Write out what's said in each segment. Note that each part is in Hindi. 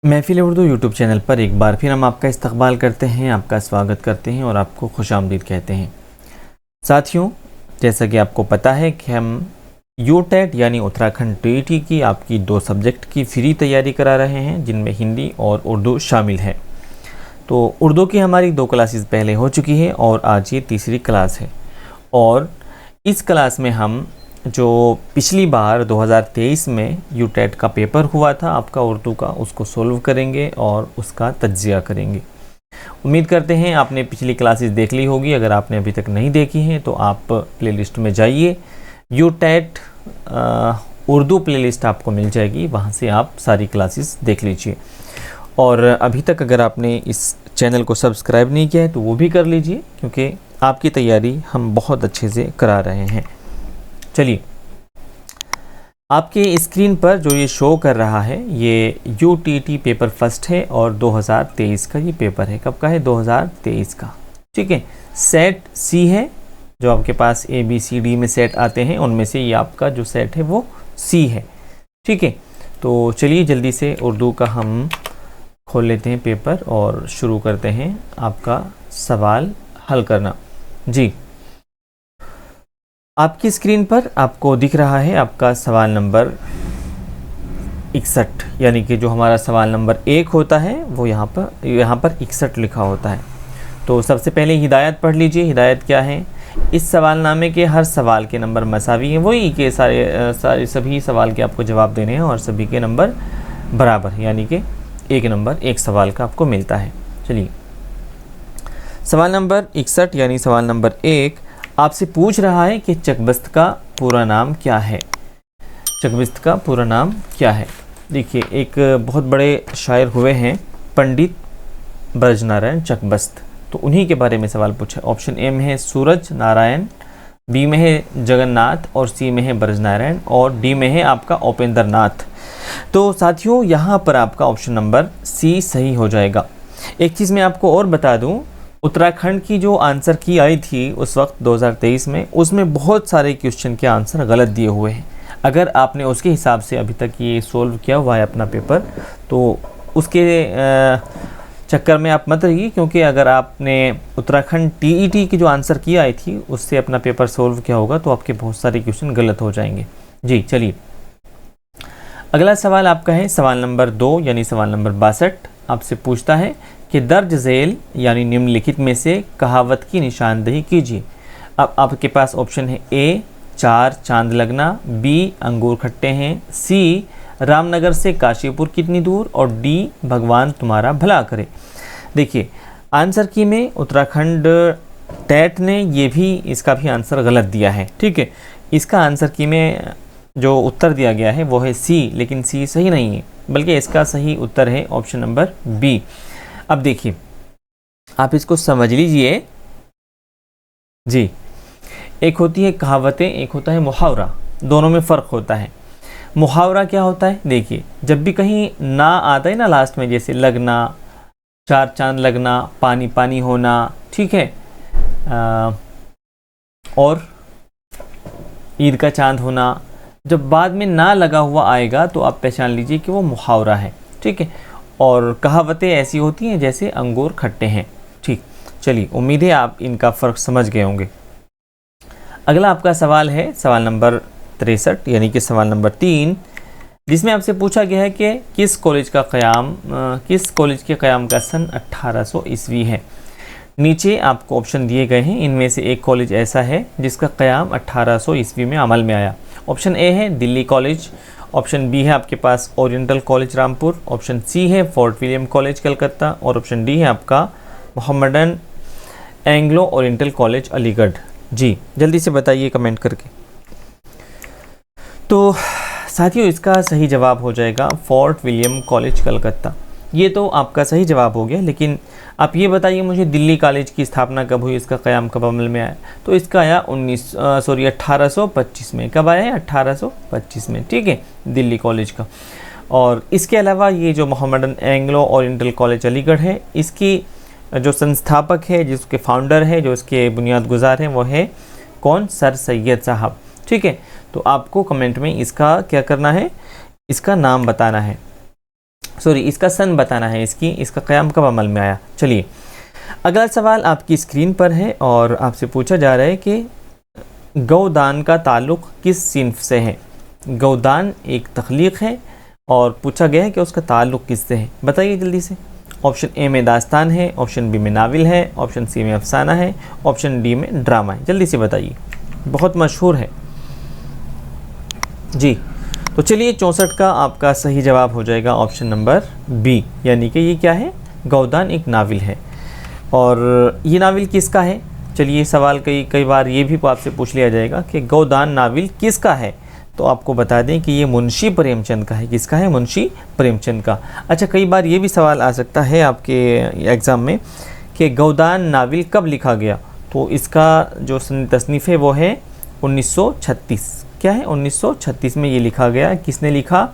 महफिल उर्दू यूट्यूब चैनल पर एक बार फिर हम आपका इस्तकबाल करते हैं, आपका स्वागत करते हैं और आपको खुशामदीद कहते हैं। साथियों, जैसा कि आपको पता है कि हम यूटेट यानी उत्तराखंड टीईटी की आपकी 2 सब्जेक्ट की फ्री तैयारी करा रहे हैं, जिनमें हिंदी और उर्दू शामिल है। तो उर्दू की हमारी 2 क्लासेस पहले हो चुकी है और आज ये तीसरी क्लास है। और इस क्लास में हम जो पिछली बार 2023 में यूटेट का पेपर हुआ था आपका उर्दू का, उसको सोल्व करेंगे और उसका तज्जिया करेंगे। उम्मीद करते हैं आपने पिछली क्लासेस देख ली होगी। अगर आपने अभी तक नहीं देखी हैं तो आप प्लेलिस्ट में जाइए, यूटेट उर्दू प्लेलिस्ट आपको मिल जाएगी, वहाँ से आप सारी क्लासेस देख लीजिए। और अभी तक अगर आपने इस चैनल को सब्सक्राइब नहीं किया है तो वो भी कर लीजिए, क्योंकि आपकी तैयारी हम बहुत अच्छे से करा रहे हैं। चलिए, आपके स्क्रीन पर जो ये शो कर रहा है ये यूटीटी पेपर फर्स्ट है और 2023 का ये पेपर है। कब का है? 2023 का। ठीक है, सेट सी है। जो आपके पास ABCD में सेट आते हैं उनमें से ये आपका जो सेट है वो सी है। ठीक है, तो चलिए जल्दी से उर्दू का हम खोल लेते हैं पेपर और शुरू करते हैं आपका सवाल हल करना। जी, आपकी स्क्रीन पर आपको दिख रहा है आपका सवाल नंबर 61, यानी कि जो हमारा सवाल नंबर 1 होता है वो यहाँ पर 61 लिखा होता है। तो सबसे पहले हिदायत पढ़ लीजिए। हिदायत क्या है? इस सवालनामे के हर सवाल के नंबर मसावी हैं, वही के सारे सभी सवाल के आपको जवाब देने हैं और सभी के नंबर बराबर हैं, यानी कि 1 नंबर 1 सवाल का आपको मिलता है। चलिए, सवाल नंबर 61 यानी सवाल नंबर 1 आपसे पूछ रहा है कि चकबस्त का पूरा नाम क्या है। चकबस्त का पूरा नाम क्या है? देखिए, एक बहुत बड़े शायर हुए हैं पंडित ब्रजनारायण चकबस्त, तो उन्हीं के बारे में सवाल पूछा। ऑप्शन ए में है सूरज नारायण, बी में है जगन्नाथ और सी में है ब्रजनारायण और डी में है आपका उपेंद्र नाथ। तो साथियों, यहाँ पर आपका ऑप्शन नंबर सी सही हो जाएगा। एक चीज़ मैं आपको और बता दूँ, उत्तराखंड की जो आंसर की आई थी उस वक्त 2023 में, उसमें बहुत सारे क्वेश्चन के आंसर गलत दिए हुए हैं। अगर आपने उसके हिसाब से अभी तक ये सोल्व किया हुआ है अपना पेपर, तो उसके चक्कर में आप मत रहिए, क्योंकि अगर आपने उत्तराखंड टीईटी की जो आंसर की आई थी उससे अपना पेपर सोल्व किया होगा तो आपके बहुत सारे क्वेश्चन गलत हो जाएंगे। जी चलिए, अगला सवाल आपका है सवाल नंबर 2 यानी सवाल नंबर 62। आपसे पूछता है कि दर्ज झेल यानी निम्नलिखित में से कहावत की निशानदेही कीजिए। अब आपके पास ऑप्शन है ए 4 चांद लगना, बी अंगूर खट्टे हैं, सी रामनगर से काशीपुर कितनी दूर और डी भगवान तुम्हारा भला करे। देखिए, आंसर की में उत्तराखंड टेट ने ये भी इसका भी आंसर गलत दिया है। ठीक है, इसका आंसर की में जो उत्तर दिया गया है वो है सी, लेकिन सी सही नहीं है, बल्कि इसका सही उत्तर है ऑप्शन नंबर बी। अब देखिए, आप इसको समझ लीजिए। जी, एक होती है कहावतें, एक होता है मुहावरा, दोनों में फ़र्क होता है। मुहावरा क्या होता है? देखिए, जब भी कहीं ना आता है ना लास्ट में, जैसे लगना, 4 चांद लगना, पानी पानी होना, ठीक है, और ईद का चांद होना, जब बाद में ना लगा हुआ आएगा तो आप पहचान लीजिए कि वो मुहावरा है। ठीक है, और कहावतें ऐसी होती हैं जैसे अंगूर खट्टे हैं। ठीक, चलिए, उम्मीद है आप इनका फ़र्क समझ गए होंगे। अगला आपका सवाल है सवाल नंबर 63 यानी कि सवाल नंबर 3, जिसमें आपसे पूछा गया है कि किस कॉलेज के क़याम का सन 1800 ईस्वी है। नीचे आपको ऑप्शन दिए गए हैं, इनमें से एक कॉलेज ऐसा है जिसका क़याम 1800 ईस्वी में अमल में आया। ऑप्शन ए है दिल्ली कॉलेज, ऑप्शन बी है आपके पास Oriental College Rampur, option C है फोर्ट विलियम कॉलेज कलकत्ता और ऑप्शन डी है आपका Mohammedan Anglo Oriental College Aligarh. जी जल्दी से बताइए कमेंट करके। तो साथियों, इसका सही जवाब हो जाएगा फोर्ट विलियम कॉलेज कलकत्ता। ये तो आपका सही जवाब हो गया, लेकिन आप ये बताइए मुझे दिल्ली कॉलेज की स्थापना कब हुई, इसका क़याम कब अमल में आया? तो इसका आया 1825 में। कब आया है? 1825 में। ठीक है, दिल्ली कॉलेज का। और इसके अलावा ये जो Mohammedan Anglo Oriental College Aligarh है, इसकी जो संस्थापक है, जिसके फाउंडर है, जो इसके बुनियाद गुजार हैं, वो है कौन? सर सैयद साहब। ठीक है, तो आपको कमेंट में इसका क्या करना है? इसका नाम बताना है। सॉरी इसका सन बताना है, इसका क़याम कब अमल में आया। चलिए अगला सवाल आपकी स्क्रीन पर है और आपसे पूछा जा रहा है कि गौदान का ताल्लुक़ किस सिन्फ से है। गौदान एक तख्लीक़ है और पूछा गया है कि उसका ताल्लुक़ किससे है, बताइए जल्दी से। ऑप्शन ए में दास्तान है, ऑप्शन बी में नाविल है, ऑप्शन सी में अफसाना है, ऑप्शन डी में ड्रामा है। जल्दी से बताइए, बहुत मशहूर है जी। तो चलिए 64 का आपका सही जवाब हो जाएगा ऑप्शन नंबर बी, यानी कि ये क्या है, गौदान एक नाविल है। और ये नाविल किसका है, चलिए सवाल कई बार ये भी आपसे पूछ लिया जाएगा कि गौदान नाविल किसका है, तो आपको बता दें कि ये मुंशी प्रेमचंद का है। किसका है, मुंशी प्रेमचंद का। अच्छा कई बार ये भी सवाल आ सकता है आपके एग्ज़ाम में कि गौदान नाविल कब लिखा गया, तो इसका जो तसनीफ़ है वो है 1936। क्या है, 1936 में ये लिखा गया। किसने लिखा,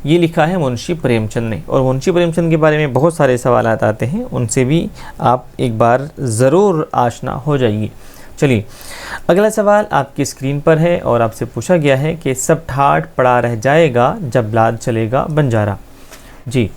ये लिखा है मुंशी प्रेमचंद ने। और मुंशी प्रेमचंद के बारे में बहुत सारे सवाल आते हैं, उनसे भी आप एक बार ज़रूर आशना हो जाइए। चलिए अगला सवाल आपकी स्क्रीन पर है और आपसे पूछा गया है कि सब ठाट पड़ा रह जाएगा जब लाद चलेगा बंजारा। जी,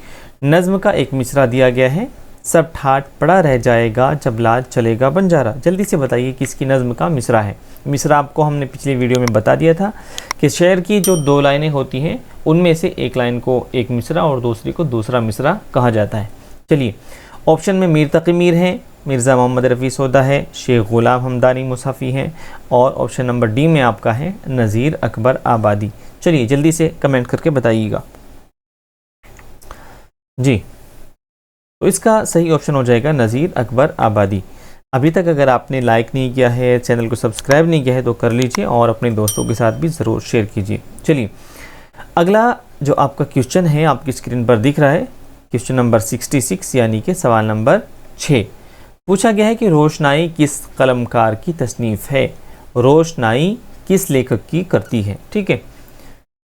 नज़्म का एक मिसरा दिया गया है, सब ठाट पड़ा रह जाएगा जब लाद चलेगा बंजारा। जल्दी से बताइए किसकी नज़्म का मिसरा है। मिसरा आपको हमने पिछले वीडियो में बता दिया था कि शेर की जो 2 लाइनें होती हैं उनमें से एक लाइन को एक मिसरा और दूसरी को दूसरा मिसरा कहा जाता है। चलिए ऑप्शन में मीर तकी मीर हैं, मिर्ज़ा मोहम्मद रफ़ी सौदा है, शेख ग़ुलाम हमदानी मुसाफ़ी हैं और ऑप्शन नंबर डी में आपका है नज़ीर अकबर आबादी। चलिए जल्दी से कमेंट करके बताइएगा जी। तो इसका सही ऑप्शन हो जाएगा नज़ीर अकबर आबादी। अभी तक अगर आपने लाइक नहीं किया है, चैनल को सब्सक्राइब नहीं किया है तो कर लीजिए और अपने दोस्तों के साथ भी ज़रूर शेयर कीजिए। चलिए अगला जो आपका क्वेश्चन है आपकी स्क्रीन पर दिख रहा है, क्वेश्चन नंबर 66 यानी कि सवाल नंबर 6। पूछा गया है कि रोशनाई किस कलमकार की तसनीफ़ है, रोशनाई किस लेखक की करती है। ठीक है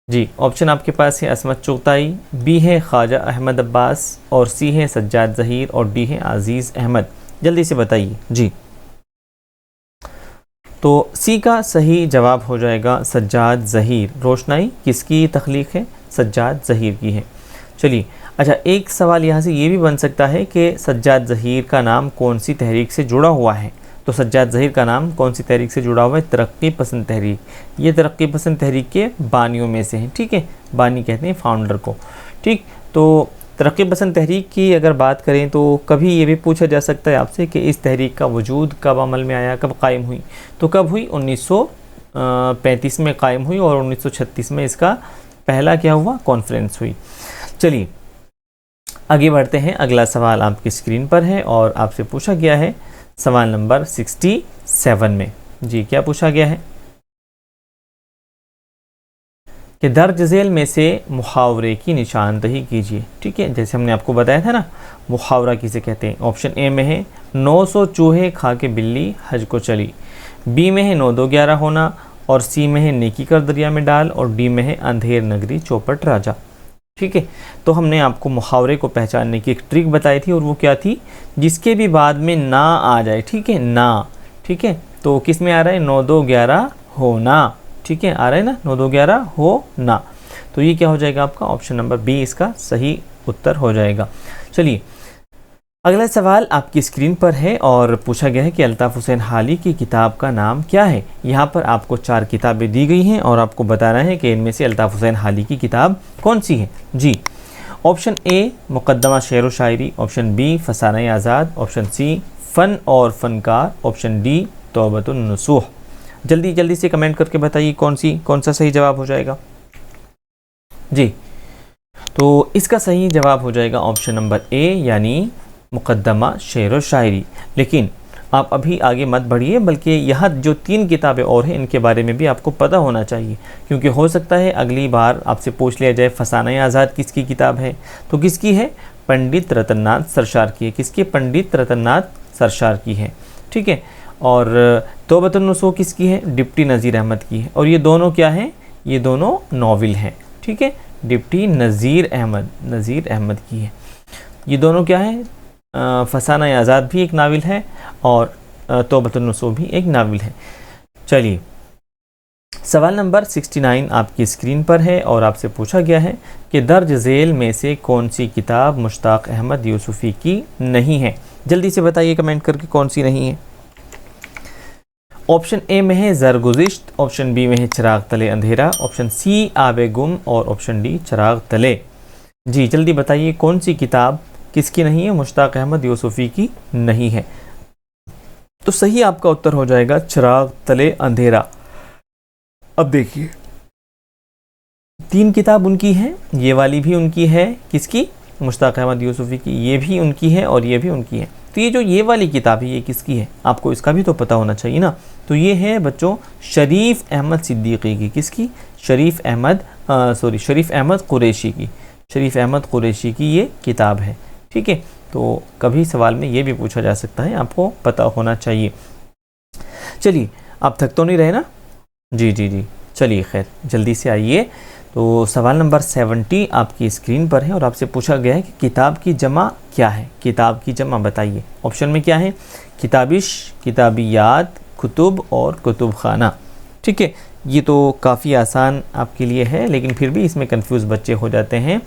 जी, ऑप्शन आपके पास है असमत चुगताई, बी है ख्वाजा अहमद अब्बास और सी है सज्जाद ज़हीर और डी है अज़ीज़ अहमद। जल्दी से बताइए जी। तो सी का सही जवाब हो जाएगा सज्जाद ज़हीर। रोशनाई किसकी तख्लीक़ है, सज्जाद ज़हीर की है। चलिए अच्छा एक सवाल यहाँ से ये भी बन सकता है कि सज्जाद ज़हीर का नाम कौन सी तहरीक से जुड़ा हुआ है। तो सज्जाद ज़हीर का नाम कौन सी तहरीक से जुड़ा हुआ है, तरक्की पसंद तहरीक। ये तरक्की पसंद तहरीक के बानियों में से हैं। ठीक है, बानी कहते हैं फाउंडर को। ठीक, तो तरक्की पसंद तहरीक की अगर बात करें तो कभी ये भी पूछा जा सकता है आपसे कि इस तहरीक का वजूद कब अमल में आया, कब कायम हुई। तो कब हुई, 1935 में कायम हुई और 1936 में इसका पहला क्या हुआ, कॉन्फ्रेंस हुई। चलिए आगे बढ़ते हैं। अगला सवाल आपकी स्क्रीन पर है और आपसे पूछा गया है सवाल नंबर 67 में। जी क्या पूछा गया है कि दर्ज झेल में से मुहावरे की निशानदही कीजिए। ठीक है, जैसे हमने आपको बताया था ना मुहावरा किसे कहते हैं। ऑप्शन ए में है 900 चूहे खा के बिल्ली हज को चली, बी में है 9 2 11 होना और सी में है नेकी कर दरिया में डाल और डी में है अंधेर नगरी चौपट राजा। ठीक है, तो हमने आपको मुहावरे को पहचानने की एक ट्रिक बताई थी और वो क्या थी, जिसके भी बाद में ना आ जाए। ठीक है, ना। ठीक है, तो किस में आ रहा है, 9 2 11 होना। ठीक है, आ रहा है ना 9 2 11 हो ना। तो ये क्या हो जाएगा आपका ऑप्शन नंबर बी इसका सही उत्तर हो जाएगा। चलिए अगला सवाल आपकी स्क्रीन पर है और पूछा गया है कि अल्ताफ़ हुसैन हाली की किताब का नाम क्या है। यहाँ पर आपको 4 किताबें दी गई हैं और आपको बताना है कि इनमें से अल्ताफ़ हुसैन हाली की किताब कौन सी है। जी, ऑप्शन ए मुक़द्दमा शेर व शायरी, ऑप्शन बी फसाना आज़ाद, ऑप्शन सी फ़न और फ़नकार, ऑप्शन डी तौबतुन नसूह। जल्दी जल्दी से कमेंट करके बताइए कौन सा सही जवाब हो जाएगा। जी, तो इसका सही जवाब हो जाएगा ऑप्शन नंबर ए यानी मुक़द्दमा शेर व शायरी। लेकिन आप अभी आगे मत बढ़िए, बल्कि यहाँ जो 3 किताबें और हैं इनके बारे में भी आपको पता होना चाहिए, क्योंकि हो सकता है अगली बार आपसे पूछ लिया जाए फसाना आज़ाद किसकी किताब है। तो किसकी है, पंडित रतननाथ सरशार की है। किसकी, पंडित रतननाथ सरशार की है। ठीक है, और तौबतुन नसूह किसकी है, डिप्टी नज़ीर अहमद की है। और ये दोनों क्या हैं, ये दोनों नावल हैं। ठीक है, डिप्टी नज़ीर अहमद की है। ये दोनों क्या है, फसाना आज़ाद भी एक नावल है और तौबतुन नसूह भी एक नावल है। चलिए सवाल नंबर 69 आपकी स्क्रीन पर है और आपसे पूछा गया है कि दर्ज झेल में से कौन सी किताब मुश्ताक अहमद यूसुफ़ी की नहीं है। जल्दी से बताइए कमेंट करके कौन सी नहीं है। ऑप्शन ए में है ज़रगुज़िश्त, ऑप्शन बी में है चिराग तले अंधेरा, ऑप्शन सी आबे गुम और ऑप्शन डी चिराग तले। जी जल्दी बताइए कौन सी किताब किसकी नहीं है, मुश्ताक अहमद यूसुफ़ी की नहीं है। तो सही आपका उत्तर हो जाएगा चिराग तले अंधेरा। अब देखिए 3 किताब उनकी है, ये वाली भी उनकी है, किसकी, मुश्ताक अहमद यूसुफ़ी की, ये भी उनकी है और ये भी उनकी है। तो ये जो ये वाली किताब है ये किसकी है, आपको इसका भी तो पता होना चाहिए ना। तो ये है बच्चों शरीफ अहमद सिद्दीकी की, किसकी, शरीफ अहमद कुरैशी की, शरीफ अहमद कुरैशी की ये किताब है। ठीक है, तो कभी सवाल में ये भी पूछा जा सकता है, आपको पता होना चाहिए। चलिए आप थक तो नहीं रहे ना। जी जी जी चलिए खैर जल्दी से आइए। तो सवाल नंबर 70 आपकी स्क्रीन पर है और आपसे पूछा गया है कि किताब की जमा क्या है, किताब की जमा बताइए। ऑप्शन में क्या है, किताबिश, किताबियात, कुतुब और कुतुब खाना। ठीक है, ये तो काफ़ी आसान आपके लिए है, लेकिन फिर भी इसमें कंफ्यूज बच्चे हो जाते हैं।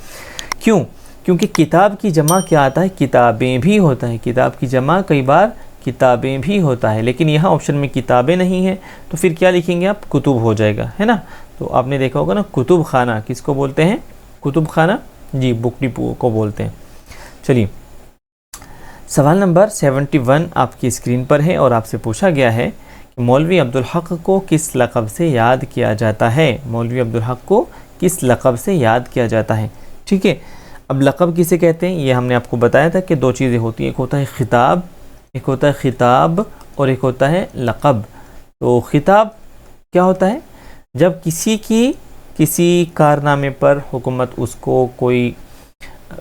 क्यों, क्योंकि किताब की जमा क्या आता है, किताबें भी होता है, किताब की जमा कई बार किताबें भी होता है, लेकिन यहाँ ऑप्शन में किताबें नहीं है तो फिर क्या लिखेंगे आप, कुतुब हो जाएगा, है ना। तो आपने देखा होगा ना कुतुब खाना किसको बोलते हैं, कुतुब खाना, जी बुक डिपो को बोलते हैं। चलिए सवाल नंबर 71 आपकी स्क्रीन पर है और आपसे पूछा गया है कि मौलवी अब्दुल हक को किस लक़ब से याद किया जाता है, मौलवी अब्दुल हक को किस लक़ब से याद किया जाता है। ठीक है, अब लक़ब किसे कहते हैं ये हमने आपको बताया था कि 2 चीज़ें होती हैं, एक होता है ख़िताब, एक होता है ख़िताब और एक होता है लक़ब। तो ख़िताब क्या होता है, जब किसी कारनामे पर हुकूमत उसको कोई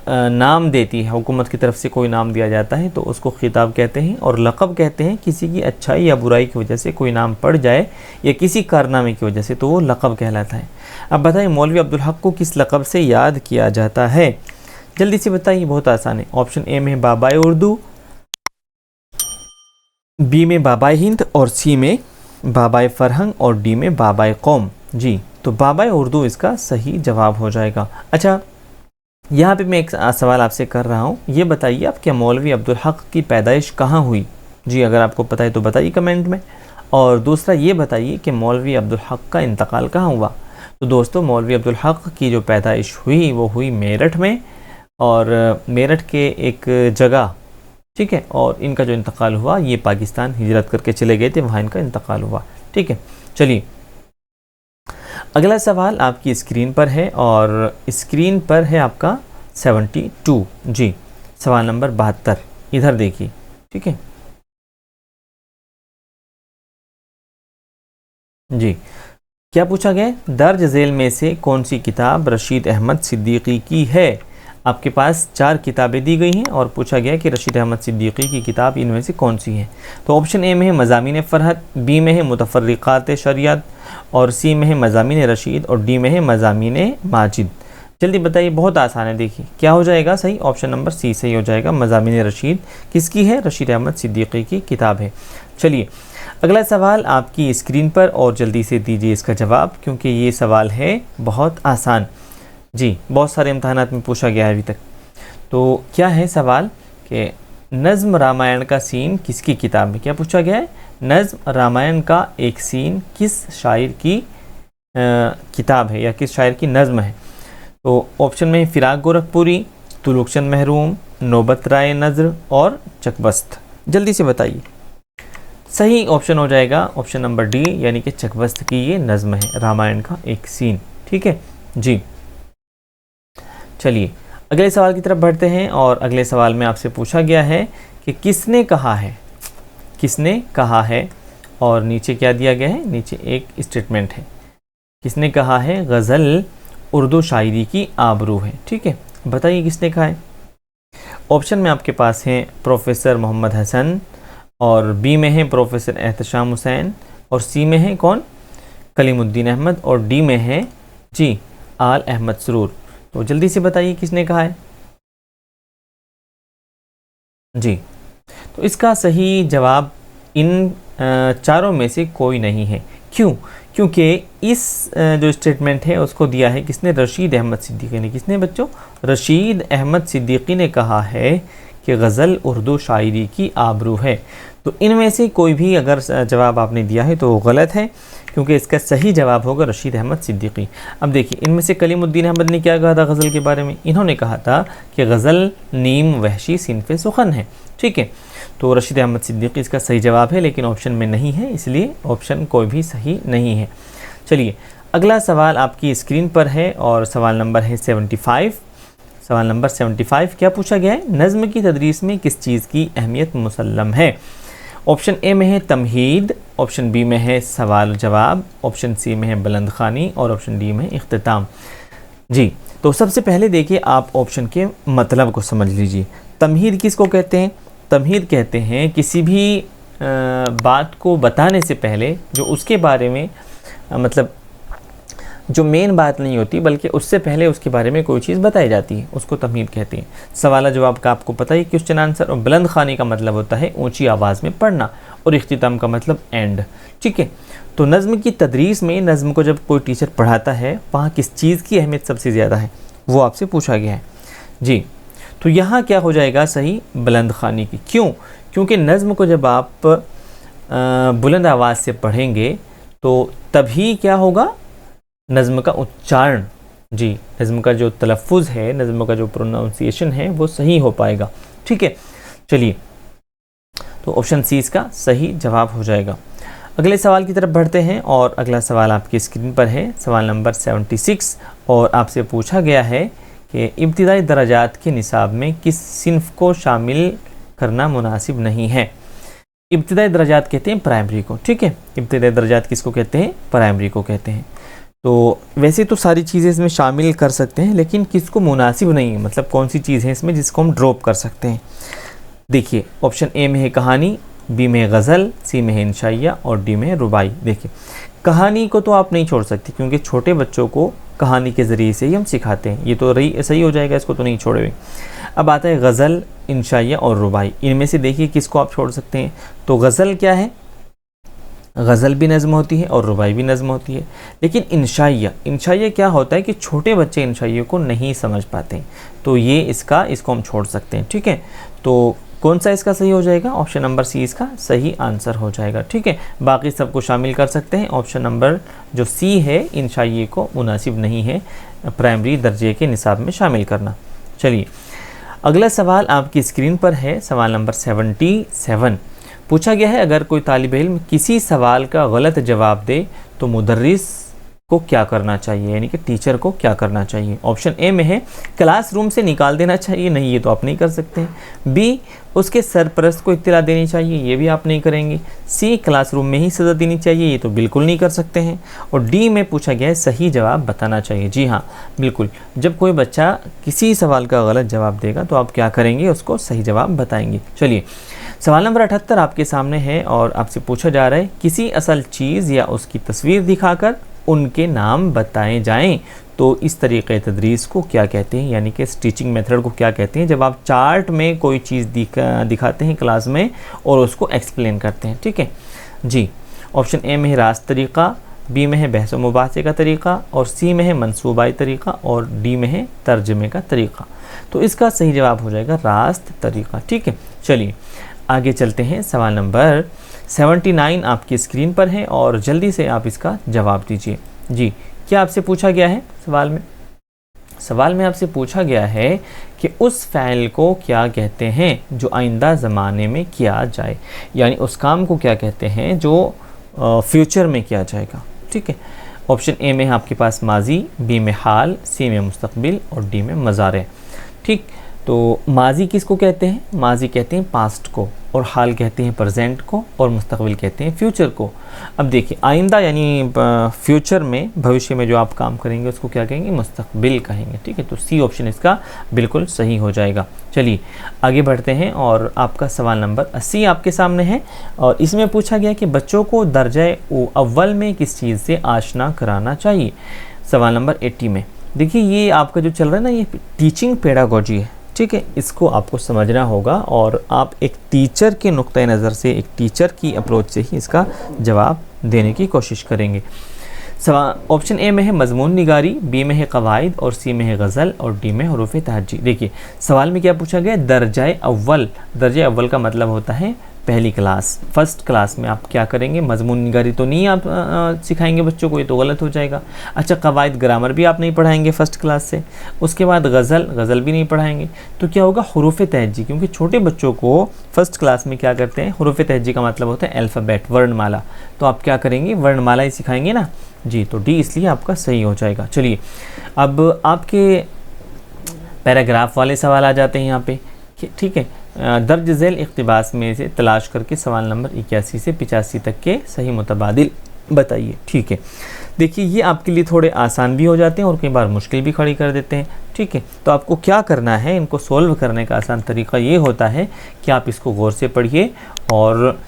नाम देती है, हुकूमत की तरफ से कोई नाम दिया जाता है तो उसको ख़िताब कहते हैं। और लक़ब कहते हैं किसी की अच्छाई या बुराई की वजह से कोई नाम पड़ जाए या किसी कारनामे की वजह से, तो वो लक़ब कहलाता है। अब बताइए मौलवी अब्दुल हक को किस लक़ब से याद किया जाता है, जल्दी से बताइए, बहुत आसान है। ऑप्शन ए में बाबाए उर्दू, बी में बाबाए हिंद और सी में बाबाए फ़रहंग और डी में बाबाए कौम। जी तो बाबाए उर्दू इसका सही जवाब हो जाएगा। अच्छा यहाँ पे मैं एक सवाल आपसे कर रहा हूँ, ये बताइए आप क्या मौलवी अब्दुल हक की पैदाइश कहाँ हुई। जी अगर आपको पता है तो बताइए कमेंट में। और दूसरा ये बताइए कि मौलवी अब्दुल हक का इंतकाल कहाँ हुआ। तो दोस्तों मौलवी अब्दुल हक की जो पैदाइश हुई वो हुई मेरठ में, और मेरठ के एक जगह, ठीक है, और इनका जो इंतकाल हुआ ये पाकिस्तान हिजरत करके चले गए थे, वहाँ इनका इंतकाल हुआ। ठीक है, चलिए अगला सवाल आपकी स्क्रीन पर है और स्क्रीन पर है आपका 72। जी सवाल नंबर 72 इधर देखिए। ठीक है जी, क्या पूछा गया, दर्ज झेल में से कौन सी किताब रशीद अहमद सिद्दीकी की है। आपके पास 4 किताबें दी गई हैं और पूछा गया कि रशीद अहमद सिद्दीकी की किताब इनमें से कौन सी है। तो ऑप्शन ए में है मज़ामीन फ़रहत, बी में है मुतफ़र्रिक़ात शरियत और सी में है मज़ामीन रशीद और डी में है मज़ामीन माजिद। जल्दी बताइए, बहुत आसान है, देखिए क्या हो जाएगा सही, ऑप्शन नंबर सी सही हो जाएगा। मज़ामीन रशीद किसकी है, रशीद अहमद सिद्दीकी की किताब है। चलिए अगला सवाल आपकी स्क्रीन पर और जल्दी से दीजिए इसका जवाब, क्योंकि ये सवाल है बहुत आसान। जी बहुत सारे इम्तहानात में पूछा गया है अभी तक। तो क्या है सवाल कि नज़्म रामायण का सीन किसकी किताब में, क्या पूछा गया है, नज़्म रामायण का एक सीन किस शायर की किताब है या किस शायर की नज़्म है। तो ऑप्शन में फ़िराक गोरखपुरी, तुलुकचंद महरूम, नौबत राय नज़र और चकबस्त। जल्दी से बताइए, सही ऑप्शन हो जाएगा ऑप्शन नंबर डी, यानी कि चकबस्त की ये नज़्म है, रामायण का एक सीन। ठीक है जी, चलिए अगले सवाल की तरफ बढ़ते हैं और अगले सवाल में आपसे पूछा गया है कि किसने कहा है, किसने कहा है, और नीचे क्या दिया गया है, नीचे एक स्टेटमेंट है, किसने कहा है गज़ल उर्दू शायरी की आबरू है। ठीक है, बताइए किसने कहा है। ऑप्शन में आपके पास हैं प्रोफेसर मोहम्मद हसन, और बी में है प्रोफेसर एहतशाम हुसैन, और सी में है कौन, कलीमुद्दीन अहमद, और डी में है जी आल अहमद सरूर। तो जल्दी से बताइए किसने कहा है। जी तो इसका सही जवाब इन चारों में से कोई नहीं है। क्यों, क्योंकि इस जो स्टेटमेंट है उसको दिया है किसने, रशीद अहमद सिद्दीकी ने। किसने बच्चों, रशीद अहमद सिद्दीकी ने कहा है कि गज़ल उर्दू शायरी की आबरू है। तो इनमें से कोई भी अगर जवाब आपने दिया है तो वो गलत है, क्योंकि इसका सही जवाब होगा रशीद अहमद सिद्दीकी। अब देखिए इनमें से कलीमुद्दीन अहमद ने क्या कहा था गज़ल के बारे में, इन्होंने कहा था कि गज़ल नीम वहशी सिनफ़े सुखन है। ठीक है, तो रशीद अहमद सिद्दीकी इसका सही जवाब है, लेकिन ऑप्शन में नहीं है, इसलिए ऑप्शन कोई भी सही नहीं है। चलिए अगला सवाल आपकी स्क्रीन पर है और सवाल नंबर है 75। सवाल नंबर 75 क्या पूछा गया है, नज़्म की तदरीस में किस चीज़ की अहमियत मुसल्लम है। ऑप्शन ए में है तमहीद, ऑप्शन बी में है सवाल जवाब, ऑप्शन सी में है बुलंद ख़ानी और ऑप्शन डी में है इख्तिताम। जी, तो सबसे पहले देखिए आप ऑप्शन के मतलब को समझ लीजिए। तमहीद किसको कहते हैं, तमहीद कहते हैं किसी भी बात को बताने से पहले जो उसके बारे में मतलब जो मेन बात नहीं होती बल्कि उससे पहले उसके बारे में कोई चीज़ बताई जाती है, उसको तमहीद कहते हैं। सवाल जवाब का आपको पता ही क्वेश्चन आंसर, और बुलंद ख़ानी का मतलब होता है ऊंची आवाज़ में पढ़ना, और इख्तिताम का मतलब एंड। ठीक है, तो नज़्म की तदरीस में नज़्म को जब कोई टीचर पढ़ाता है वहाँ किस चीज़ की अहमियत सबसे ज़्यादा है वो आपसे पूछा गया है। जी, तो यहाँ क्या हो जाएगा सही, बुलंद ख़ानी की। क्यों, क्योंकि नज़्म को जब आप बुलंद आवाज़ से पढ़ेंगे तो तभी क्या होगा, नज़्म का उच्चारण, जी नज़्म का जो तलफ़ुज़ है, नज़्म का जो प्रोनाउंसिएशन है वो सही हो पाएगा। ठीक है, चलिए तो ऑप्शन सी इसका सही जवाब हो जाएगा। अगले सवाल की तरफ बढ़ते हैं और अगला सवाल आपकी स्क्रीन पर है, सवाल नंबर 76, और आपसे पूछा गया है कि इब्तिदाई दराजात के निसाब में किस सिन्फ़ को शामिल करना मुनासिब नहीं है। इब्तिदाई दराजात कहते हैं प्राइमरी को। ठीक है, इब्तिदाई दराजात किसको कहते हैं, प्राइमरी को कहते हैं। तो वैसे तो सारी चीज़ें इसमें शामिल कर सकते हैं, लेकिन किसको मुनासिब नहीं है, मतलब कौन सी चीज़ है इसमें जिसको हम ड्रॉप कर सकते हैं। देखिए ऑप्शन ए में है कहानी, बी में है गज़ल, सी में है इंशाइया और डी में है रुबाई। देखिए कहानी को तो आप नहीं छोड़ सकते, क्योंकि छोटे बच्चों को कहानी के ज़रिए से ही हम सिखाते हैं, ये तो सही हो जाएगा, इसको तो नहीं छोड़ेंगे। अब आता है गज़ल, इंशाइया और रुबाई। इनमें से देखिए किसको आप छोड़ सकते हैं, तो गज़ल क्या है, गज़ल भी नज़्म होती है और रुबाई भी नज़्म होती है। लेकिन इंशाइया क्या होता है कि छोटे बच्चे इंशाइया को नहीं समझ पाते हैं, तो ये इसको हम छोड़ सकते हैं। ठीक है, तो कौन सा इसका सही हो जाएगा, ऑप्शन नंबर सी इसका सही आंसर हो जाएगा। ठीक है, बाकी सबको शामिल कर सकते हैं, ऑप्शन नंबर जो सी है इंशाइया को मुनासिब नहीं है प्राइमरी दर्जे के निसाब में शामिल करना। चलिए अगला सवाल आपकी स्क्रीन पर है, सवाल नंबर 77। पूछा गया है अगर कोई तालिब इल्म किसी सवाल का गलत जवाब दे तो मुदर्रिस को क्या करना चाहिए, यानी कि टीचर को क्या करना चाहिए। ऑप्शन ए में है क्लासरूम से निकाल देना चाहिए, नहीं ये तो आप नहीं कर सकते हैं। बी उसके सरपरस्त को इत्तला देनी चाहिए, ये भी आप नहीं करेंगे। सी क्लासरूम में ही सज़ा देनी चाहिए, ये तो बिल्कुल नहीं कर सकते हैं। और डी में पूछा गया है सही जवाब बताना चाहिए। जी हाँ बिल्कुल, जब कोई बच्चा किसी सवाल का गलत जवाब देगा तो आप क्या करेंगे, उसको सही जवाब बताएंगे। चलिए सवाल नंबर 78 आपके सामने है और आपसे पूछा जा रहा है किसी असल चीज़ या उसकी तस्वीर दिखाकर उनके नाम बताए जाएं तो इस तरीक़े तदरीस को क्या कहते हैं, यानी कि टीचिंग मेथड को क्या कहते हैं, जब आप चार्ट में कोई चीज़ दिखाते हैं क्लास में और उसको एक्सप्लेन करते हैं। ठीक है जी, ऑप्शन ए में है रास्त तरीक़ा, बी में है बहस व मुबाहसे का तरीक़ा और सी में है मंसूबाई तरीक़ा और डी में है तर्जमे का तरीक़ा। तो इसका सही जवाब हो जाएगा रास्त तरीक़ा। ठीक है, चलिए आगे चलते हैं। सवाल नंबर 79 आपकी स्क्रीन पर है और जल्दी से आप इसका जवाब दीजिए। जी, क्या आपसे पूछा गया है सवाल में आपसे पूछा गया है कि उस फ़ैल को क्या कहते हैं जो आइंदा ज़माने में किया जाए, यानी उस काम को क्या कहते हैं जो फ्यूचर में किया जाएगा। ठीक है, ऑप्शन ए में है आपके पास माजी, बी में हाल, सी में मुस्तकबिल और डी में मज़ारे। ठीक, तो माजी किसको कहते हैं, माजी कहते हैं पास्ट को, और हाल कहते हैं प्रेजेंट को, और मुस्तकबिल कहते हैं फ्यूचर को। अब देखिए आइंदा यानी फ्यूचर में, भविष्य में जो आप काम करेंगे उसको क्या कहेंगे, मुस्तकबिल कहेंगे। ठीक है, तो सी ऑप्शन इसका बिल्कुल सही हो जाएगा। चलिए आगे बढ़ते हैं और आपका सवाल नंबर 80 आपके सामने है और इसमें पूछा गया कि बच्चों को दर्जे अव्वल में किस चीज़ से आशना कराना चाहिए। सवाल नंबर 80 में देखिए ये आपका जो चल रहा है ना, ये टीचिंग पेडागोजी है। ठीक है, इसको आपको समझना होगा और आप एक टीचर के नुक्ते नज़र से, एक टीचर की अप्रोच से ही इसका जवाब देने की कोशिश करेंगे। ऑप्शन ए में है मजमून निगारी, बी में है कवायद और सी में है गज़ल और डी में हुरूफ तहज्जी। देखिए सवाल में क्या पूछा गया, दर्जा अव्वल। दर्जा अव्वल का मतलब होता है पहली क्लास, फर्स्ट क्लास में आप क्या करेंगे, मजमून निगारी तो नहीं आप सिखाएंगे बच्चों को, ये तो गलत हो जाएगा। अच्छा, कवायद ग्रामर भी आप नहीं पढ़ाएंगे फर्स्ट क्लास से। उसके बाद गज़ल भी नहीं पढ़ाएंगे। तो क्या होगा, हुरूफ तहज्जी, क्योंकि छोटे बच्चों को फर्स्ट क्लास में क्या करते हैं, हुरूफ तहज्जी का मतलब होता है अल्फ़ाबेट, वर्णमाला। तो आप क्या करेंगे, वर्णमाला ही सिखाएंगे ना जी। तो डी इसलिए आपका सही हो जाएगा। चलिए अब आपके पैराग्राफ वाले सवाल आ जाते हैं यहाँ पे, ठीक है। दर्ज झेल इक़्तिबास में से तलाश करके सवाल नंबर 81 से 85 तक के सही मुतबादिल बताइए, ठीक है। देखिए ये आपके लिए थोड़े आसान भी हो जाते हैं और कई बार मुश्किल भी खड़ी कर देते हैं, ठीक है। तो आपको क्या करना है, इनको सोल्व करने का आसान तरीका ये होता है कि आप इसको गौर से पढ़िए और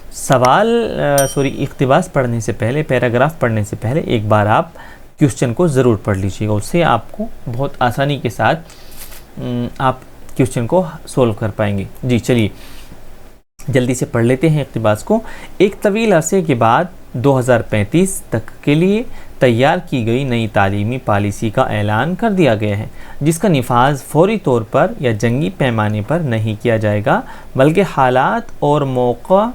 इक़्तिबास पढ़ने से पहले, पैराग्राफ पढ़ने से पहले एक बार आप क्वेश्चन को ज़रूर पढ़ लीजिएगा। उससे आपको बहुत आसानी के साथ आप क्वेश्चन को सोल्व कर पाएंगे जी। चलिए जल्दी से पढ़ लेते हैं इक़्तिबास को। एक तवील अरसे के बाद 2035 तक के लिए तैयार की गई नई तालीमी पॉलिसी का ऐलान कर दिया गया है, जिसका निफाज फौरी तौर पर या जंगी पैमाने पर नहीं किया जाएगा, बल्कि हालात और मौका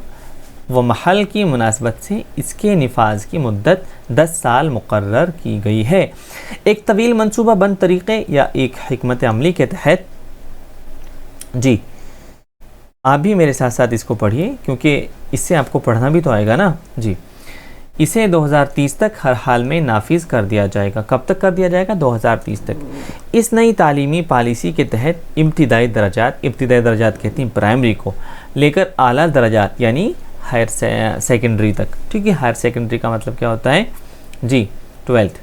व महल की मुनासबत से इसके निफाज की मुद्दत 10 साल मुकर्रर की गई है। एक तवील मनसूबा बंद तरीक़े या एक हिकमत अमली के तहत जी, आप भी मेरे साथ साथ इसको पढ़िए क्योंकि इससे आपको पढ़ना भी तो आएगा ना जी। इसे 2030 तक हर हाल में नाफिज कर दिया जाएगा। कब तक कर दिया जाएगा, 2030 तक। इस नई तालीमी पॉलिसी के तहत इब्तिदाई दर्जात कहते हैं प्राइमरी को, लेकर आला दर्जात यानी हायर सेकेंडरी तक, ठीक है। हायर सेकेंडरी का मतलब क्या होता है जी, 12th।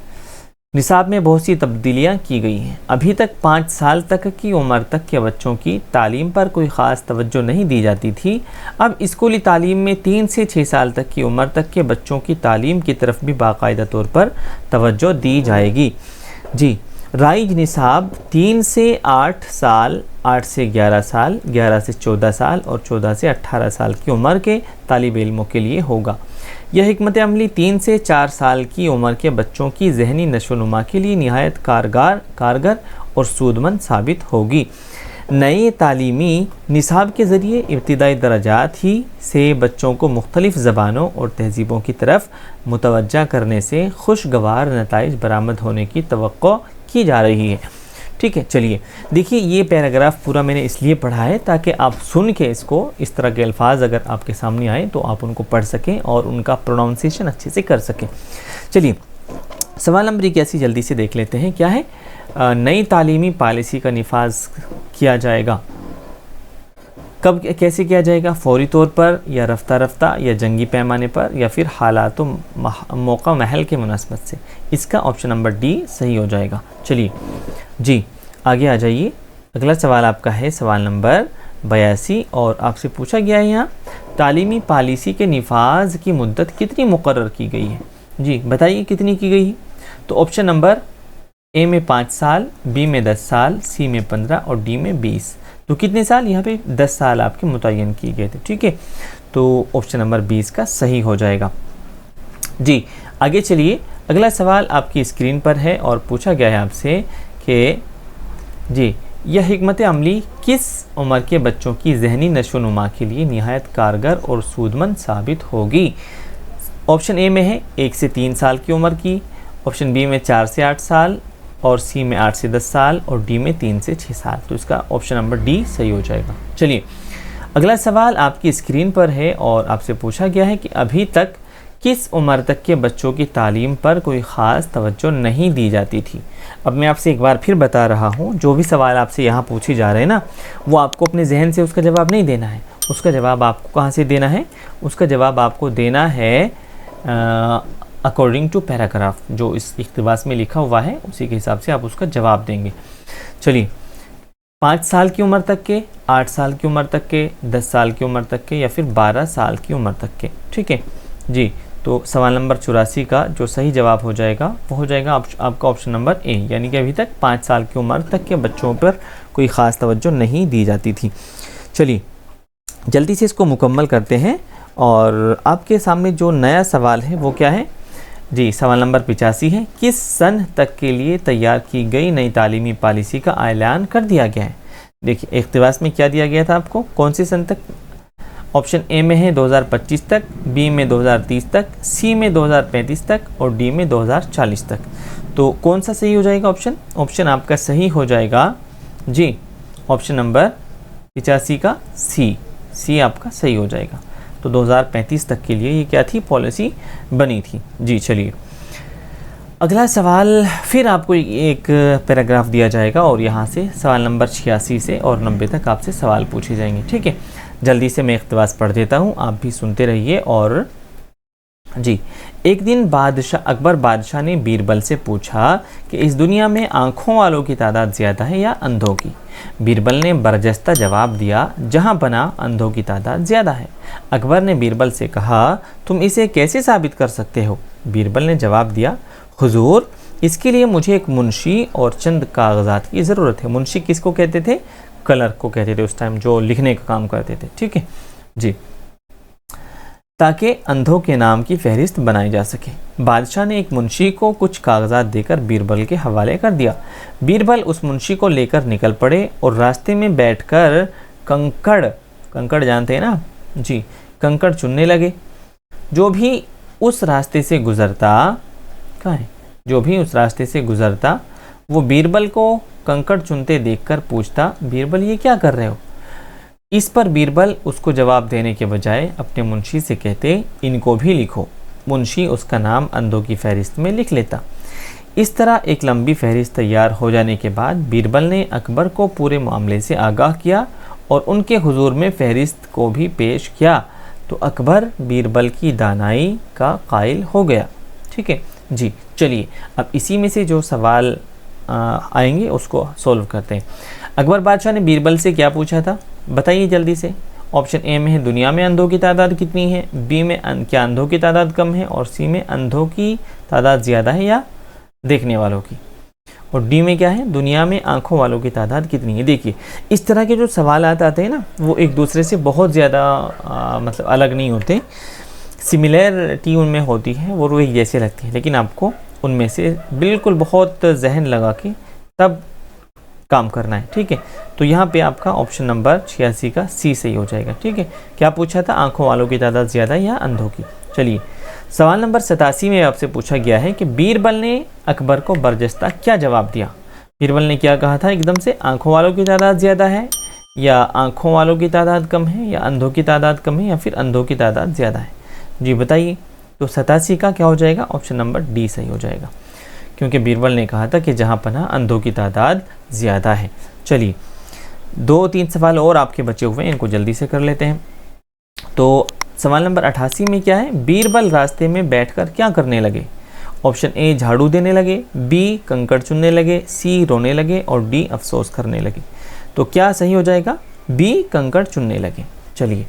निसाब में बहुत सी तब्दीलियाँ की गई हैं। अभी तक 5 साल तक की उम्र तक के बच्चों की तालीम पर कोई ख़ास तवज्जो नहीं दी जाती थी। अब स्कूली तालीम में 3 से 6 साल तक की उम्र तक के बच्चों की तालीम की तरफ भी बाकायदा तौर पर तवज्जो दी जाएगी जी। राइज निसाब 3 से 8 साल, 8 से 11 साल, 11 से 14 साल और 14 से 18 साल की उम्र के तालिब इल्मों के लिए होगा। यह हिकमत अमली 3 से 4 साल की उम्र के बच्चों की जहनी नशोनुमा के लिए निहायत कारगर और सूदमंद साबित होगी। नए तालीमी निसाब के ज़रिए इब्तिदाई दर्जात ही से बच्चों को मुख्तलिफ़ ज़बानों और तहज़ीबों की तरफ मुतवज्जा करने से खुशगवार नताइज बरामद होने की तवक्को की जा रही है, ठीक है। चलिए देखिए ये पैराग्राफ पूरा मैंने इसलिए पढ़ा है ताकि आप सुन के इसको, इस तरह के अल्फाज अगर आपके सामने आए तो आप उनको पढ़ सकें और उनका प्रोनाउंसिएशन अच्छे से कर सकें। चलिए सवाल नंबर 81 जल्दी से देख लेते हैं, क्या है, नई तालीमी पॉलिसी का निफाज किया जाएगा, कब कैसे किया जाएगा, फौरी तौर पर या रफ्ता रफ्ता या जंगी पैमाने पर या फिर हालात मौका महल के मुनासबत से। इसका ऑप्शन नंबर डी सही हो जाएगा। चलिए जी आगे आ जाइए। अगला सवाल आपका है सवाल नंबर 82 और आपसे पूछा गया है यहाँ तालीमी पॉलिसी के निफाज की मुद्दत कितनी मुकर्रर की गई है जी, बताइए कितनी की गई है। तो ऑप्शन नंबर ए में 5 साल, बी में 10 साल, सी में 15 और डी में 20। तो कितने साल, यहाँ पे 10 साल आपके मुतय्यन किए गए थे, ठीक है। तो ऑप्शन नंबर 20 का सही हो जाएगा जी। आगे चलिए, अगला सवाल आपकी स्क्रीन पर है और पूछा गया है आपसे कि जी यह हिकमत अमली किस उम्र के बच्चों की जहनी नशोनुमा के लिए निहायत कारगर और सूदमंद साबित होगी। ऑप्शन ए में है 1 से 3 साल की उम्र की, ऑप्शन बी में 4 से 8 साल और सी में 8 से 10 साल और डी में 3 से 6 साल। तो इसका ऑप्शन नंबर डी सही हो जाएगा। चलिए अगला सवाल आपकी स्क्रीन पर है और आपसे पूछा गया है कि अभी तक किस उम्र तक के बच्चों की तालीम पर कोई ख़ास तवज्जो नहीं दी जाती थी। अब मैं आपसे एक बार फिर बता रहा हूँ, जो भी सवाल आपसे यहाँ पूछे जा रहे हैं ना, वो आपको अपने जहन से उसका जवाब नहीं देना है। उसका जवाब आपको कहाँ से देना है, उसका जवाब आपको देना है अकॉर्डिंग टू पैराग्राफ, जो इस इक़्तिबास में लिखा हुआ है उसी के हिसाब से आप उसका जवाब देंगे। चलिए 5 साल की उम्र तक के, 8 साल की उम्र तक के, 10 साल की उम्र तक के या फिर 12 साल की उम्र तक के, ठीक है जी। तो सवाल नंबर 84 का जो सही जवाब हो जाएगा वो हो जाएगा आपका ऑप्शन नंबर ए, यानी कि अभी तक 5 साल की उम्र तक के बच्चों पर कोई ख़ास तवज्जो नहीं दी जाती थी। चलिए जल्दी से इसको मुकम्मल करते हैं और आपके सामने जो नया सवाल है वो क्या है जी, सवाल नंबर 85 है, किस सन तक के लिए तैयार की गई नई तालीमी पॉलिसी का ऐलान कर दिया गया है? देखिए इक़्तिबास में क्या दिया गया था आपको, कौन सी सन तक? ऑप्शन ए में है 2025 तक, बी में 2030 तक, सी में 2035 तक और डी में 2040 तक। तो कौन सा सही हो जाएगा ऑप्शन? ऑप्शन आपका सही हो जाएगा जी, ऑप्शन नंबर 85 का सी आपका सही हो जाएगा। तो 2035 तक के लिए ये क्या थी, पॉलिसी बनी थी। जी चलिए, अगला सवाल फिर आपको एक पैराग्राफ दिया जाएगा और यहाँ से सवाल नंबर 86 से और 90 तक आपसे सवाल पूछे जाएंगे। ठीक है, जल्दी से मैं इक़्तिबास पढ़ देता हूँ, आप भी सुनते रहिए। और जी, एक दिन अकबर बादशाह ने बीरबल से पूछा कि इस दुनिया में आँखों वालों की तादाद ज़्यादा है या अंधों की? बीरबल ने बरजस्ता जवाब दिया, जहाँ बना अंधों की तादाद ज़्यादा है। अकबर ने बीरबल से कहा, तुम इसे कैसे साबित कर सकते हो? बीरबल ने जवाब दिया, हुजूर, इसके लिए मुझे एक मुंशी और चंद कागजात की ज़रूरत है। मुंशी किसको कहते थे? क्लर्क को कहते थे उस टाइम, जो लिखने का काम करते थे। ठीक है जी, ताकि अंधों के नाम की फहरिस्त बनाई जा सके। बादशाह ने एक मुंशी को कुछ कागजात देकर बीरबल के हवाले कर दिया। बीरबल उस मुंशी को लेकर निकल पड़े और रास्ते में बैठकर कंकड़ जानते हैं ना जी, कंकड़ चुनने लगे। जो भी उस रास्ते से गुजरता, कहाँ है, जो भी उस रास्ते से गुजरता वो बीरबल को कंकड़ चुनते देखकर पूछता, बीरबल ये क्या कर रहे हो? इस पर बीरबल उसको जवाब देने के बजाय अपने मुंशी से कहते, इनको भी लिखो। मुंशी उसका नाम अंधों की फहरिस्त में लिख लेता। इस तरह एक लंबी फहरिस्त तैयार हो जाने के बाद बीरबल ने अकबर को पूरे मामले से आगाह किया और उनके हुजूर में फहरिस्त को भी पेश किया। तो अकबर बीरबल की दानाई का कायल हो गया। ठीक है जी, चलिए अब इसी में से जो सवाल आएंगे उसको सोल्व करते हैं। अकबर बादशाह ने बीरबल से क्या पूछा था, बताइए जल्दी से। ऑप्शन ए में है, दुनिया में अंधों की तादाद कितनी है? बी में क्या अंधों की तादाद कम है? और सी में अंधों की तादाद ज़्यादा है या देखने वालों की? और डी में क्या है, दुनिया में आंखों वालों की तादाद कितनी है? देखिए इस तरह के जो सवाल आते हैं ना, वो एक दूसरे से बहुत ज़्यादा मतलब अलग नहीं होते, सिमिलरिटी उनमें होती है, वो एक जैसे लगती है, लेकिन आपको उनमें से बिल्कुल बहुत जहन लगा के तब काम करना है। ठीक है, तो यहाँ पे आपका ऑप्शन नंबर 86 का सी सही हो जाएगा। ठीक है, क्या पूछा था, आंखों वालों की तादाद ज़्यादा या अंधों की? चलिए सवाल नंबर 87 में आपसे पूछा गया है कि बीरबल ने अकबर को बरजस्ता क्या जवाब दिया? बीरबल ने क्या कहा था एकदम से, आंखों वालों की तादाद ज़्यादा है या आंखों वालों की तादाद कम है या अंधों की तादाद कम है या फिर अंधों की तादाद ज़्यादा है? जी बताइए। तो 87 का क्या हो जाएगा, ऑप्शन नंबर डी सही हो जाएगा, क्योंकि बीरबल ने कहा था कि जहाँ पना अंधों की तादाद ज़्यादा है। चलिए 2-3 सवाल और आपके बचे हुए हैं, इनको जल्दी से कर लेते हैं। तो सवाल नंबर 88 में क्या है, बीरबल रास्ते में बैठकर क्या करने लगे? ऑप्शन ए झाड़ू देने लगे, बी कंकड़ चुनने लगे, सी रोने लगे और डी अफसोस करने लगे। तो क्या सही हो जाएगा, बी कंकड़ चुनने लगे। चलिए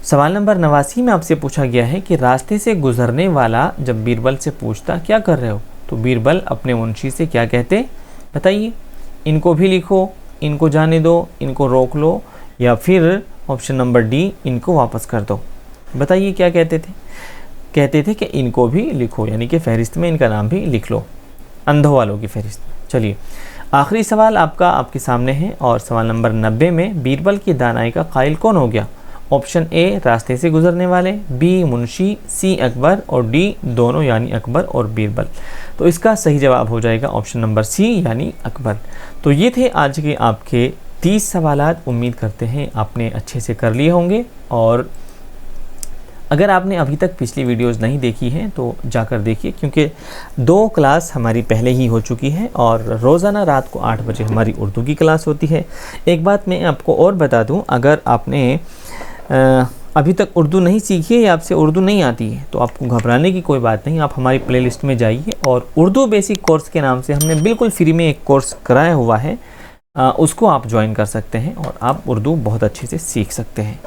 सवाल नंबर 89 में आपसे पूछा गया है कि रास्ते से गुजरने वाला जब बीरबल से पूछता क्या कर रहे हो, तो बीरबल अपने मुंशी से क्या कहते, बताइए। इनको भी लिखो, इनको जाने दो, इनको रोक लो, या फिर ऑप्शन नंबर डी इनको वापस कर दो। बताइए क्या कहते थे, कहते थे कि इनको भी लिखो, यानी कि फहरिस्त में इनका नाम भी लिख लो, अंधों वालों की फहरिस्त। चलिए आखिरी सवाल आपके सामने है, और सवाल नंबर 90 में बीरबल की दानाई का कायल कौन हो गया? ऑप्शन ए रास्ते से गुजरने वाले, बी मुंशी, सी अकबर और डी दोनों यानी अकबर और बीरबल। तो इसका सही जवाब हो जाएगा ऑप्शन नंबर सी यानी अकबर। तो ये थे आज के आपके 30 सवालात। उम्मीद करते हैं आपने अच्छे से कर लिए होंगे, और अगर आपने अभी तक पिछली वीडियोस नहीं देखी हैं तो जाकर देखिए, क्योंकि 2 क्लास हमारी पहले ही हो चुकी है और रोज़ाना रात को 8 बजे हमारी उर्दू की क्लास होती है। एक बात मैं आपको और बता दूं, अगर आपने अभी तक उर्दू नहीं सीखी है या आपसे उर्दू नहीं आती है तो आपको घबराने की कोई बात नहीं। आप हमारी प्लेलिस्ट में जाइए और उर्दू बेसिक कोर्स के नाम से हमने बिल्कुल फ्री में एक कोर्स कराया हुआ है, उसको आप ज्वाइन कर सकते हैं और आप उर्दू बहुत अच्छे से सीख सकते हैं।